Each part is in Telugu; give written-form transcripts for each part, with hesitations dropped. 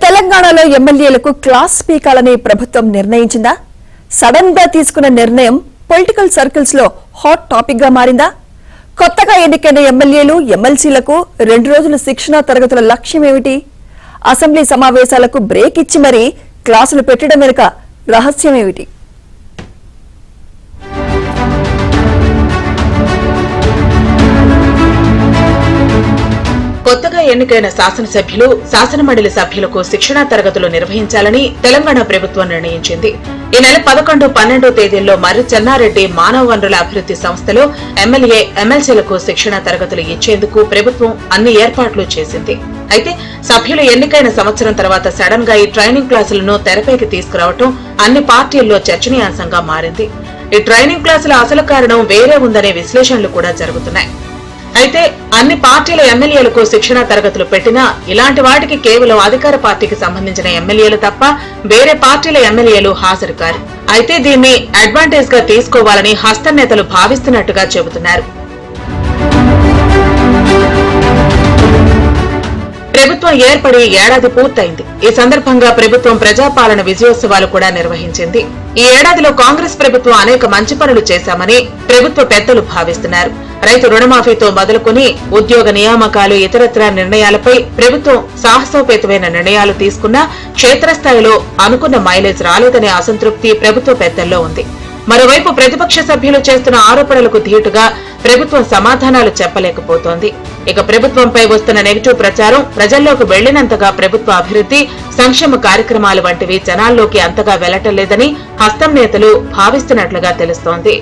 తెలంగాణలో ఎమ్మెల్యేలకు క్లాస్ పీకాలని ప్రభుత్వం నిర్ణయించిందా? సడన్ గా తీసుకున్న నిర్ణయం పొలిటికల్ సర్కిల్స్ లో హాట్ టాపిక్ గా మారిందా? కొత్తగా ఎన్నికైన ఎమ్మెల్యేలు ఎమ్మెల్సీలకు 2 రోజుల శిక్షణా తరగతుల లక్ష్యం ఏమిటి? అసెంబ్లీ సమావేశాలకు బ్రేక్ ఇచ్చి మరీ క్లాసులు పెట్టడం వెనుక రహస్యం ఏమిటి? కొత్తగా ఎన్నికైన శాసనసభ్యులు శాసనమండలి సభ్యులకు శిక్షణా తరగతులు నిర్వహించాలని తెలంగాణ ప్రభుత్వం నిర్ణయించింది. ఈ నెల 11, 12 తేదీల్లో మర్రి చెన్నారెడ్డి మానవ వనరుల అభివృద్ధి సంస్థలో ఎమ్మెల్యే ఎమ్మెల్సీలకు శిక్షణా తరగతులు ఇచ్చేందుకు ప్రభుత్వం అన్ని ఏర్పాట్లు చేసింది. అయితే సభ్యులు ఎన్నికైన సంవత్సరం తర్వాత సడన్ గా ఈ ట్రైనింగ్ క్లాసులను తెరపైకి తీసుకురావడం అన్ని పార్టీల్లో చర్చనీయాంశంగా మారింది. ఈ ట్రైనింగ్ క్లాసుల అసలు కారణం వేరే ఉందనే విశ్లేషణలు కూడా జరుగుతున్నాయి. అయితే అన్ని పార్టీల ఎమ్మెల్యేలకు శిక్షణా తరగతులు పెట్టినా ఇలాంటి వాటికి కేవలం అధికార పార్టీకి సంబంధించిన ఎమ్మెల్యేలు తప్ప వేరే పార్టీల ఎమ్మెల్యేలు హాజరు కారు. అయితే దీన్ని అడ్వాంటేజ్ గా తీసుకోవాలని హస్తం నేతలు భావిస్తున్నట్టుగా చెబుతున్నారు. ప్రభుత్వం ఏర్పడి ఏడాది పూర్తయింది. ఈ సందర్భంగా ప్రభుత్వం ప్రజాపాలన విజయోత్సవాలు కూడా నిర్వహించింది. ఈ ఏడాదిలో కాంగ్రెస్ ప్రభుత్వం అనేక మంచి పనులు చేశామని ప్రభుత్వ పెద్దలు భావిస్తున్నారు. రైతు రుణమాఫీతో మొదలుకుని ఉద్యోగ నియామకాలు ఇతరత్రా నిర్ణయాలపై ప్రభుత్వం సాహసోపేతమైన నిర్ణయాలు తీసుకున్నా క్షేత్రస్థాయిలో అనుకున్న మైలేజ్ రాలేదనే అసంతృప్తి ప్రభుత్వ పెద్దల్లో ఉంది. మరోవైపు ప్రతిపక్ష సభ్యులు చేస్తున్న ఆరోపణలకు ధీటుగా ప్రభుత్వం సమాధానాలు చెప్పలేకపోతోంది. ఇక ప్రభుత్వంపై వస్తున్న నెగిటివ్ ప్రచారం ప్రజల్లోకి వెళ్లినంతగా ప్రభుత్వ అభివృద్ధి, సంక్షేమ కార్యక్రమాలు వంటివి జనాల్లోకి అంతగా వెళ్లటం లేదని హస్తం నేతలు భావిస్తున్నట్లుగా తెలుస్తోంది.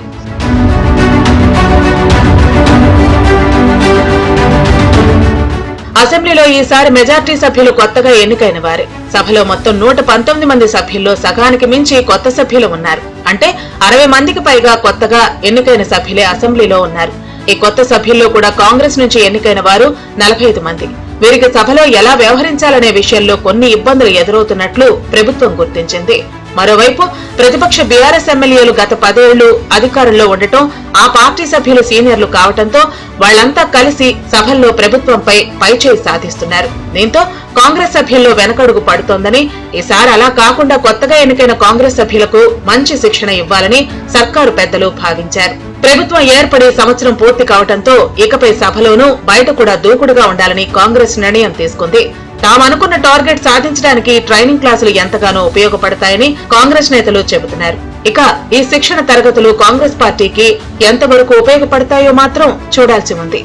అసెంబ్లీలో ఈసారి మెజార్టీ సభ్యులు కొత్తగా ఎన్నికైన వారే. సభలో మొత్తం 119 మంది సభ్యుల్లో సగానికి మించి కొత్త సభ్యులు ఉన్నారు. అంటే 60 మందికి పైగా కొత్తగా ఎన్నికైన సభ్యులే అసెంబ్లీలో ఉన్నారు. ఈ కొత్త సభ్యుల్లో కూడా కాంగ్రెస్ నుంచి ఎన్నికైన వారు 45 మంది. వీరికి సభలో ఎలా వ్యవహరించాలనే విషయంలో కొన్ని ఇబ్బందులు ఎదురవుతున్నట్లు ప్రభుత్వం గుర్తించింది. మరోవైపు ప్రతిపక్ష బీఆర్ఎస్ ఎమ్మెల్యేలు గత 10 ఏళ్లు అధికారంలో ఉండటం, ఆ పార్టీ సభ్యులు సీనియర్లు కావడంతో వాళ్లంతా కలిసి సభల్లో ప్రభుత్వంపై పైచేయి సాధిస్తున్నారు. దీంతో కాంగ్రెస్ సభ్యుల్లో వెనకడుగు పడుతోందని, ఈసారి అలా కాకుండా కొత్తగా ఎన్నికైన కాంగ్రెస్ సభ్యులకు మంచి శిక్షణ ఇవ్వాలని సర్కారు పెద్దలు భావించారు. ప్రభుత్వం ఏర్పడి సంవత్సరం పూర్తి కావడంతో ఇకపై సభలోనూ బయట కూడా దూకుడుగా ఉండాలని కాంగ్రెస్ నిర్ణయం తీసుకుంది. తామనుకున్న టార్గెట్ సాధించడానికి ట్రైనింగ్ క్లాసులు ఎంతగానో ఉపయోగపడతాయని కాంగ్రెస్ నేతలు చెబుతున్నారు. ఇక ఈ శిక్షణ తరగతులు కాంగ్రెస్ పార్టీకి ఎంతవరకు ఉపయోగపడతాయో మాత్రం చూడాల్సి ఉంది.